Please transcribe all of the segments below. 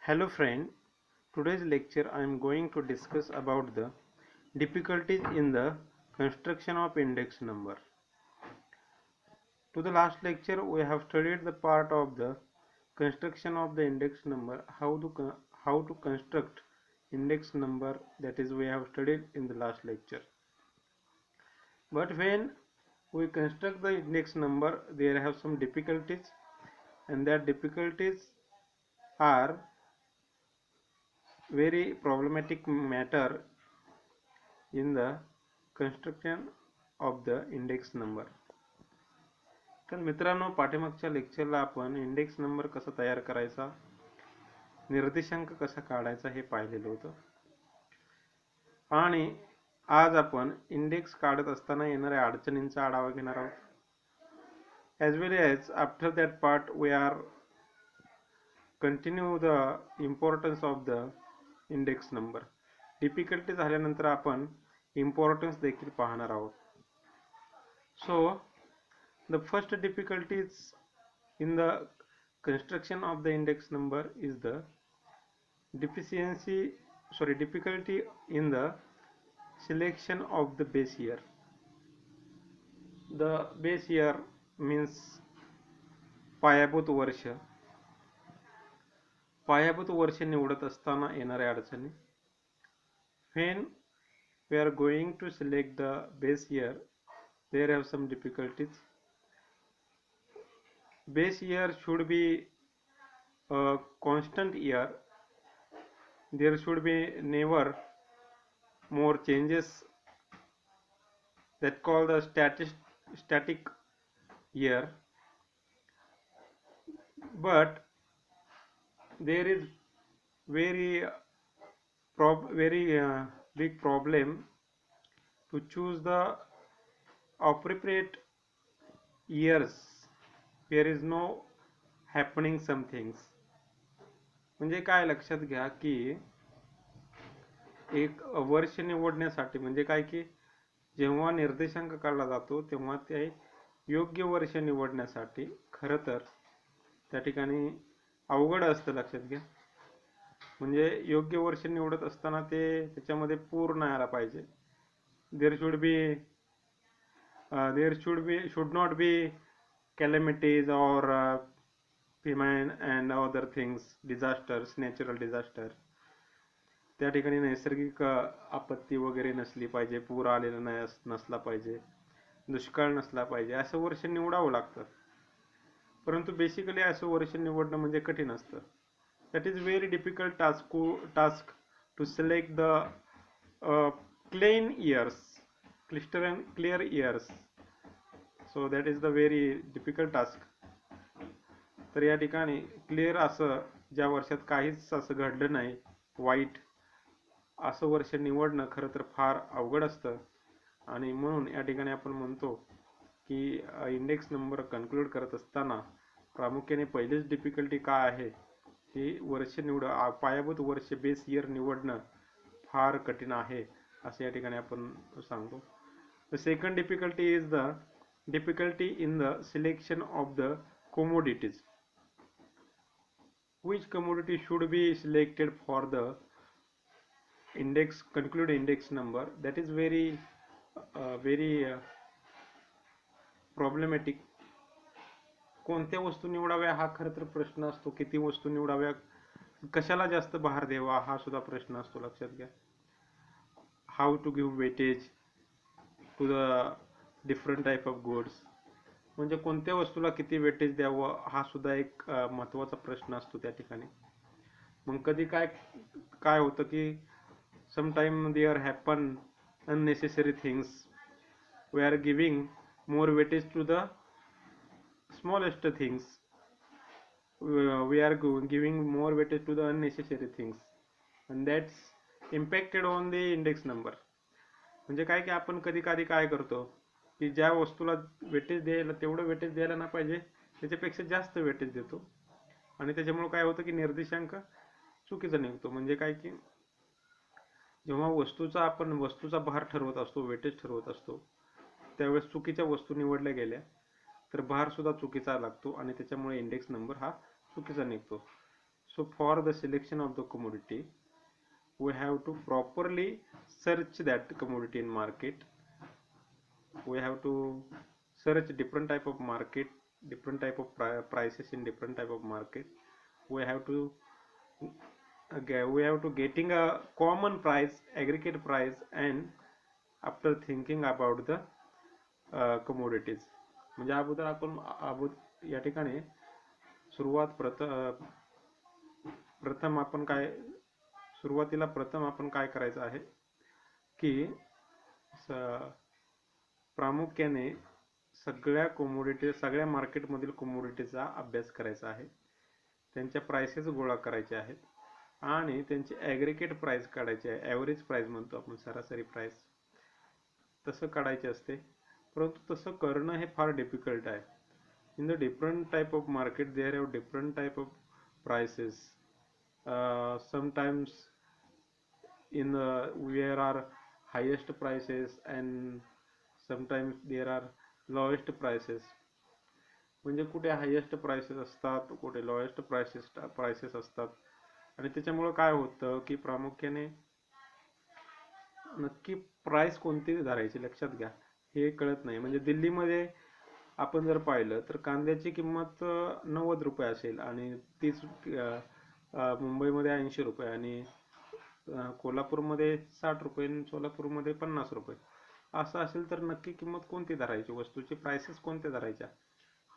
Hello friend, today's lecture I am going to discuss about the difficulties in the construction of index number. To the last lecture we have studied the part of the construction of the index number, how to construct index number, that is we have studied in the last lecture. But when we construct the index number there have some difficulties, and that difficulties are very problematic matter in the construction of the index number. तर मित्रांनो, पाठीमागच्या लेक्चरला आपण index number कसा तयार करायचा, निर्देशांक कसा काढायचा हे पाहिलेलं होतं. आणि आज आपण इंडेक्स काढत असताना येणाऱ्या अडचणींचा आढावा घेणार आहोत. as well as after that part we are continue the importance of the index number. Difficulty झाल्यानंतर आपण इम्पॉर्टन्स देखील पाहणार आहोत. So the first difficulties in the construction of the index number is the difficulty in the selection of the base year. The base year means पायाभूत वर्ष. पायाभूत वर्ष निवडत असताना येणाऱ्या अडचणी. When we are going to select the base year, there have some difficulties. Base year should be a constant year. There should be never more changes, that called the static year. But there is very big problem to choose the appropriate years. There is no happening some things. म्हणजे काय लक्षात घ्या की एक वर्ष निवडण्यासाठी म्हणजे काय की जेव्हा निर्देशांक काढला जातो तेव्हा ते योग्य वर्ष निवडण्यासाठी खरं तर त्या ठिकाणी अवघड असतं. लक्षात घ्या, म्हणजे योग्य वर्ष निवडत असताना ते त्याच्यामध्ये पूर्ण आला पाहिजे. there should not be calamities or famine and other things, disasters, natural disaster. त्या ठिकाणी नैसर्गिक आपत्ती वगैरे नसली पाहिजे, पूर आलेला नसला पाहिजे, दुष्काळ नसला पाहिजे, असं वर्ष निवडावं लागतं. परंतु बेसिकली असं वर्ष निवडणं म्हणजे कठीण असतं. that is very difficult task to select the clear and clear years. So that is the very difficult task. तर या ठिकाणी क्लिअर असं ज्या वर्षात काहीच असं घडलं नाही वाईट, असं वर्ष निवडणं खरं तर फार अवघड असतं. आणि म्हणून या ठिकाणी आपण म्हणतो की इंडेक्स नंबर कन्क्लूड करत असताना प्रामुख्याने पहिलीच डिफिकल्टी काय आहे की वर्ष पायाभूत वर्ष बेस इयर निवडणं फार कठीण आहे असं या ठिकाणी आपण सांगतो. The second difficulty is the difficulty in the selection of the commodities. Which commodity should be selected for the conclude index number? That is very problematic. कोणत्या वस्तू निवडाव्या हा खरं तर प्रश्न असतो. किती वस्तू निवडाव्या, कशाला जास्त भार द्यावा हा सुद्धा प्रश्न असतो. लक्षात घ्या. How to give weightage to the different type of goods, म्हणजे कोणत्या वस्तूला किती वेटेज द्यावं हा सुद्धा एक महत्त्वाचा प्रश्न असतो त्या ठिकाणी. मग कधी काय होतं की sometime there happen unnecessary things. We are giving more weightage to the smallest things. We are giving more weightage to the unnecessary things, and that's impacted on the index number. म्हणजे काय की आपण कधी काय करतो की ज्या वस्तूला वेटेज द्यायला तेवढं वेटेज द्यायला ना पाहिजे त्याच्यापेक्षा जास्त वेटेज देतो, आणि त्याच्यामुळे काय होतं की निर्देशांक चुकीचा निघतो. म्हणजे काय की जेव्हा आपण वस्तूचा भार ठरवत असतो, वेटेज ठरवत असतो, त्यावेळेस चुकीच्या वस्तू निवडल्या गेल्या तर भार सुद्धा चुकीचा लागतो आणि त्याच्यामुळे इंडेक्स नंबर हा चुकीचा निघतो. So So for the selection of the commodity, we have to properly search that commodity in market. We have to search different type of market, different type of prices in different type of market. We have to getting a common price, aggregate price, and after thinking about the commodities. म्हणजे अगोदर आपण या ठिकाणी सुरुवातीला प्रथम आपण काय करायचं आहे की प्रामुख्याने सगळ्या मार्केट मधील कमोडिटीचा अभ्यास करायचा आहे, त्यांच्या प्राइसेस गोळा करायचे आहेत आणि त्यांची ॲग्रिगेट प्राइस काढायची आहे, ॲव्हरेज प्राइस म्हणतो आपण, सरासरी प्राइस तसं काढायचे असते. परंतु तसं करणं हे फार डिफिकल्ट आहे. In the different type of market there have different type of prices. Sometimes where are highest prices and sometimes there are lowest prices. म्हणजे कुठे हायेस्ट प्राइसेस असतात, कुठे लोएस्ट प्राइसेस असतात. आणि त्याच्यामुळे काय होतं की प्रामुख्याने नक्की प्राइस कोणती धरायची लक्षात घ्या हे कळत नाही. म्हणजे दिल्लीमध्ये आपण जर पाहिलं तर कांद्याची किंमत 90 रुपये असेल आणि तीच मुंबईमध्ये 80 रुपये आणि कोल्हापूरमध्ये 60 रुपये आणि सोलापूरमध्ये 50 रुपये असं असेल तर नक्की किंमत कोणती धरायची, वस्तूची प्राइसेस कोणत्या धरायच्या,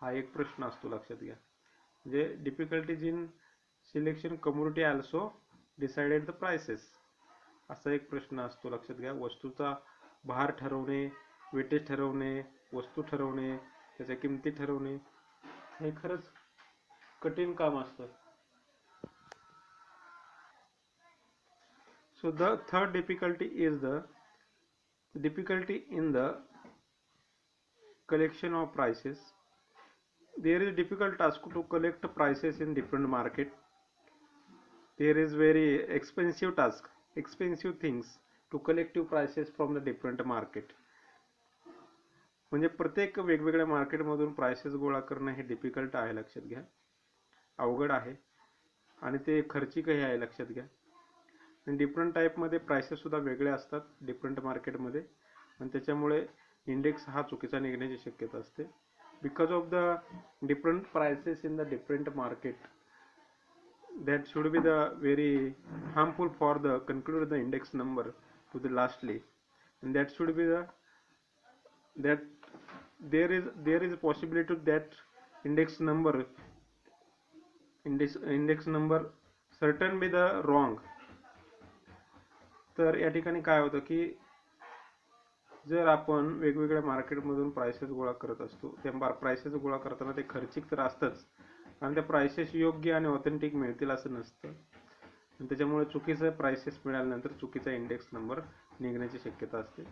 हा एक प्रश्न असतो लक्षात घ्या. म्हणजे difficulties in selection commodity also decided the prices असा एक प्रश्न असतो लक्षात घ्या. वस्तूचा भार ठरवणे, वेटेज ठरवणे, वस्तू ठरवणे, त्याच्या किमती ठरवणे हे खरंच कठीण काम असतं. So the third difficulty is the difficulty in the collection of prices. There is difficult task to collect prices in different market. There is very expensive task, expensive things to collect prices from the different market. म्हणजे प्रत्येक वेगवेगळ्या market मधून prices गोळा करणं हे difficult आहे लक्षात घ्या, अवघड आहे आणि ते खर्चिक आहे लक्षात घ्या. डिफरंट टाइप मध्ये प्राइसेस सुद्धा वेगळे असतात डिफरंट मार्केट मध्ये आणि त्याच्यामुळे इंडेक्स हा चुकीचा निघण्याची शक्यता असते. Because of the different prices in the different market that should be the very harmful for the conclude the index number to the lastly, and that should be the that there is possibility that index number certain be the wrong. तर या ठिकाणी काय होतं की जर आपण वेगवेगळ्या market मधून प्राइसेस गोळा करत असतो, त्या प्राइसेस गोळा करताना ते खर्चिक तर असतंच आणि त्या प्राइसेस योग्य आणि ऑथेंटिक मिळतील असं नसतं आणि त्याच्यामुळे चुकीचं प्राइसेस मिळाल्यानंतर चुकीचा इंडेक्स नंबर निघण्याची शक्यता असते.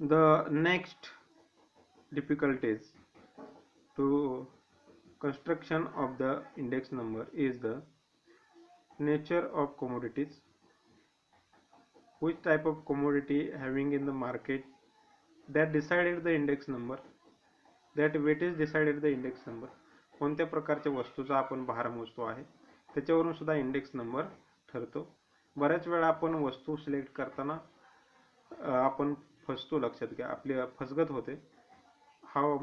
The next difficulties to construction of the index number is the nature of commodities. Which type of commodity having in the market that decided the index number, that weightage decided the index number. कोणत्या प्रकारच्या वस्तूचा आपण भार मोजतो आहे त्याच्यावरून सुद्धा index number ठरतो. बऱ्याच वेळा आपण वस्तू सिलेक्ट करताना आपण फसतो लक्षात घ्या, आपली फसगत होते. How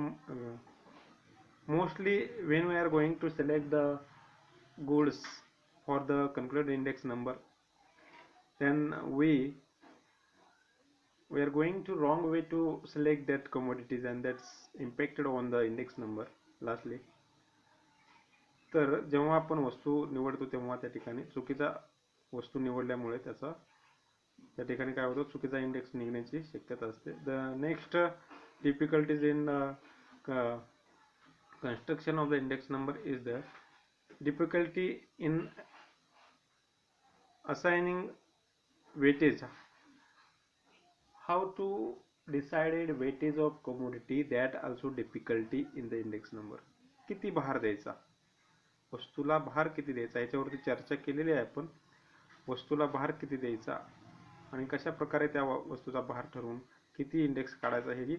mostly when we are going to select the goods for the concluded index number, then we are going to wrong way to select that commodities and that's impacted on the index number lastly. तर जेव्हा आपण वस्तू निवडतो तेव्हा त्या ठिकाणी चुकीचा वस्तू निवडल्यामुळे त्याचा त्या ठिकाणी काय होतं, चुकीचा इंडेक्स निघण्याची शक्यता असते. The next difficulties in construction of the index number is the difficulty in assigning weightage. How to decide weightage of commodity, that also difficulty in the index number. किती भार द्यायचा, वस्तूला भार किती द्यायचा याच्यावरती चर्चा केलेली आहे आपण. वस्तूला भार किती द्यायचा आणि कशा प्रकारे त्या वस्तूचा भार ठरवून किती इंडेक्स काढायचा हे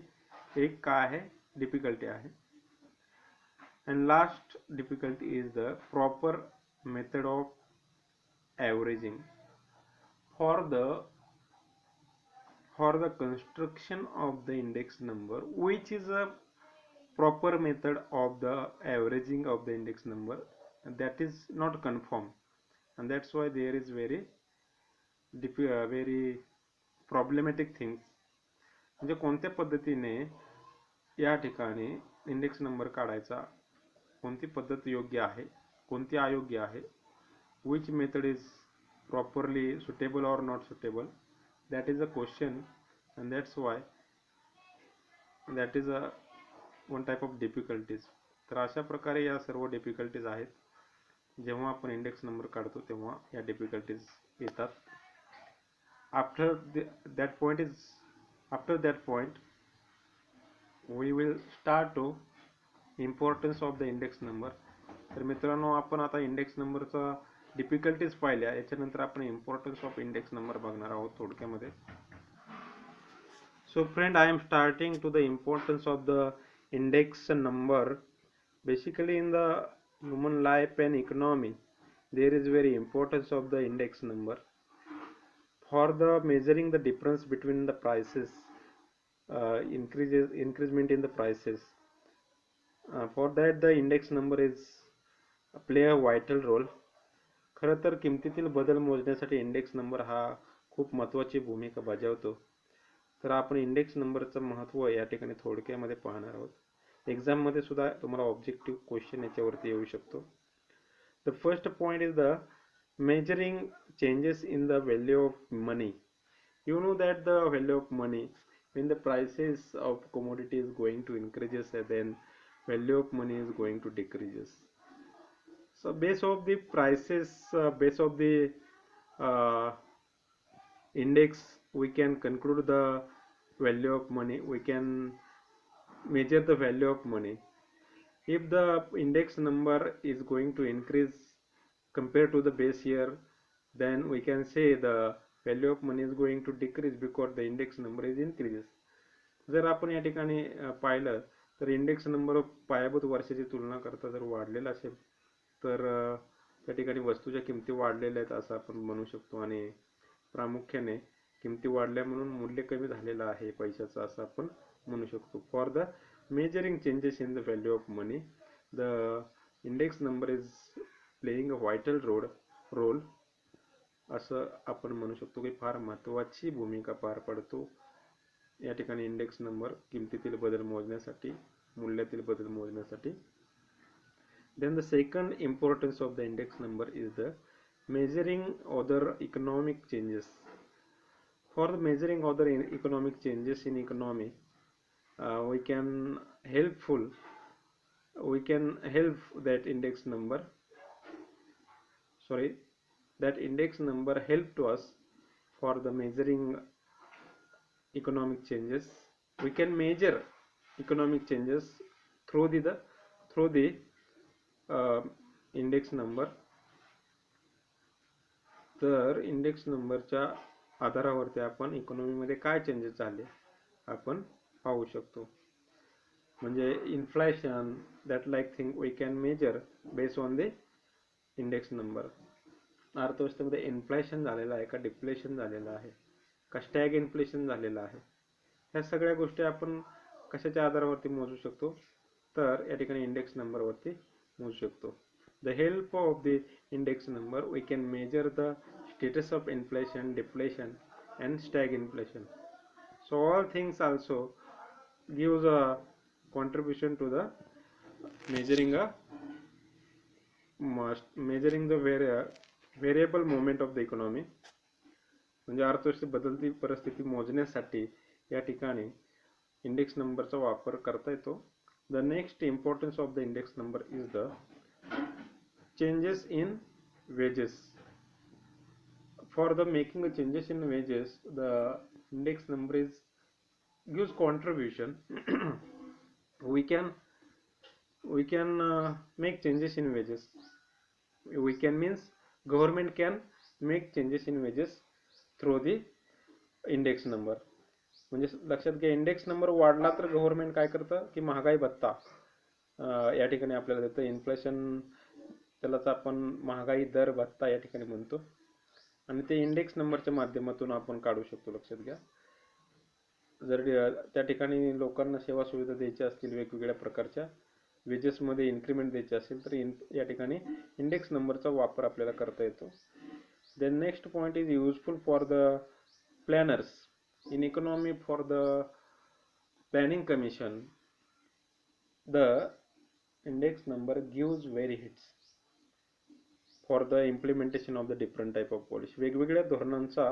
एक काय आहे डिफिकल्टी आहे. And last difficulty is the proper method of averaging. For the construction of the index number, which is a proper method of the averaging of the index number, that is not confirmed, and that's why there is very problematic things. म्हणजे कोणत्या पद्धतीने या ठिकाणी index number काढायचा, कोणती पद्धत योग्य आहे, कोणती अयोग्य आहे, which method is properly suitable or not suitable, that is a question, and that's why that is a one type of difficulties. तर अशा प्रकारे या सर्व डिफिकल्टीज आहेत. जेव्हा आपण इंडेक्स नंबर काढतो तेव्हा या डिफिकल्टीज येतात. After that point we will start to importance of the index number. तर मित्रांनो, आपण आता इंडेक्स नंबरचा डिफिकल्टीज पाहिल्या, याच्यानंतर आपण इम्पॉर्टन्स ऑफ इंडेक्स नंबर बघणार आहोत थोडक्यामध्ये. So friend, I am starting to the importance of the index number. Basically in the human life and economy, there is very importance of the index number for the measuring the difference between the prices, increment in the prices. For that the index number is play a vital role. खरं तर किमतीतील बदल मोजण्यासाठी index number हा खूप महत्त्वाची भूमिका बजावतो. तर आपण इंडेक्स नंबरचं महत्त्व या ठिकाणी थोडक्यामध्ये पाहणार आहोत. एक्झाम मध्ये सुद्धा तुम्हाला ऑब्जेक्टिव्ह क्वेश्चन याच्यावरती येऊ शकतो. The first point is the measuring changes in the value of money. You know that the value of money, when the prices of commodity is going to increases, then value of money is going to decreases. So base of the prices, base of the uh, index, we can conclude the value of money, we can measure the value of money. If the index number is going to increase compared to the base year, then we can say the value of money is going to decrease because the index number is increases. जर आपण या ठिकाणी पाहिलं तर index number पायाभूत वर्षाची तुलना करता जर वाढलेला असेल तर त्या ठिकाणी वस्तूच्या किमती वाढलेल्या आहेत असं आपण म्हणू शकतो, आणि प्रामुख्याने किमती वाढल्या म्हणून मूल्य कमी झालेलं आहे पैशाचं असं आपण म्हणू शकतो. For the measuring changes in the value of money, the index number is playing a vital role असं आपण म्हणू शकतो की फार महत्त्वाची भूमिका पार पडतो या ठिकाणी इंडेक्स नंबर किमतीतील बदल मोजण्यासाठी, मूल्यातील बदल मोजण्यासाठी. Then the second importance of the index number is the measuring other economic changes. For the measuring other economic changes in economy, we can help that index number, that index number help to us for the measuring economic changes. We can measure economic changes through the index number. तर index नंबरच्या आधारावरती आपण economy मध्ये काय changes झाले आपण पाहू शकतो. म्हणजे inflation, that like thing we can measure base on the index number. अर्थव्यवस्थेमध्ये इन्फ्लेशन झालेलं आहे का, डिफ्लेशन झालेलं आहे का, स्टॅग इन्फ्लेशन झालेलं आहे, ह्या सगळ्या गोष्टी आपण कशाच्या आधारावरती मोजू शकतो, तर या ठिकाणी इंडेक्स नंबरवरती मोजू शकतो. The help of the index number, we can measure the status of inflation, deflation and stag inflation. So all things also gives a contribution to the measuring the variable movement of the economy. म्हणजे अर्थव्यवस्थेत बदलती परिस्थिती मोजण्यासाठी या ठिकाणी index नंबरचा वापर करता येतो. The next importance of the index number is the changes in wages. For the making the changes in wages, the index number gives contribution. we can make changes in wages. We can means government can make changes in wages through the index number. म्हणजे लक्षात घ्या, index number वाढला तर government काय करतं की महागाई भत्ता या ठिकाणी आपल्याला देतं. इन्फ्लेशन त्यालाच आपण महागाई दर भत्ता या ठिकाणी म्हणतो, आणि ते इंडेक्स नंबरच्या माध्यमातून आपण काढू शकतो. लक्षात घ्या. जर त्या ठिकाणी लोकांना सेवा सुविधा द्यायच्या असतील, वेगवेगळ्या प्रकारच्या वेजेसमध्ये इन्क्रीमेंट द्यायचे असेल, तर या ठिकाणी इंडेक्स नंबरचा वापर आपल्याला करता येतो. Then next point is useful for the planners in economy. For the planning commission, the index number gives very hits for the implementation of the different type of policy. वेगवेगळ्या धोरणांचा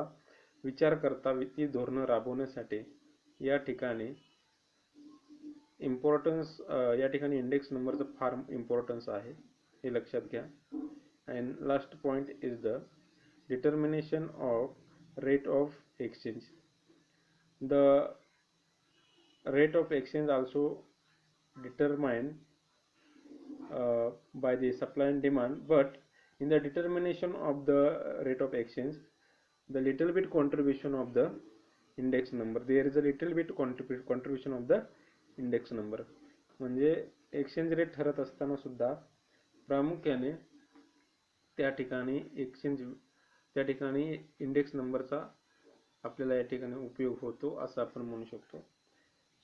विचार करता ती धोरणं राबवण्यासाठी या ठिकाणी इम्पॉर्टन्स, या ठिकाणी इंडेक्स नंबरचं फार इम्पॉर्टन्स आहे, हे लक्षात घ्या. And last point is the determination of rate of exchange. The rate of exchange also determined by the supply and demand, but in the determination of the rate of exchange, the little bit contribution of the index number, there is a little bit contribution of the index number. म्हणजे exchange rate ठरत असताना सुद्धा प्रामुख्याने त्या ठिकाणी index नंबरचा आपल्याला या ठिकाणी उपयोग होतो असं आपण म्हणू शकतो.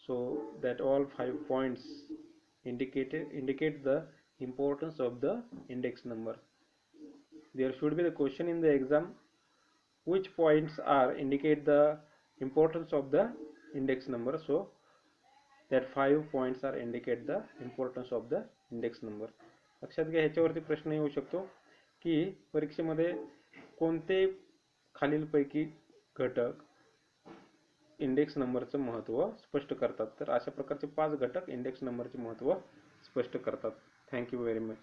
So that all 5 points indicate the importance of the index number. There should be the question in the exam, which points are indicate the importance of the index number. So that 5 points are indicate the importance of the index number. लक्षात घ्या. ह्याच्यावरती प्रश्न येऊ शकतो की परीक्षेमध्ये कोणते खालीलपैकी घटक इंडेक्स नंबरचं महत्त्व स्पष्ट करतात. तर अशा प्रकारचे 5 घटक इंडेक्स नंबरचे महत्त्व स्पष्ट करतात. Thank you very much.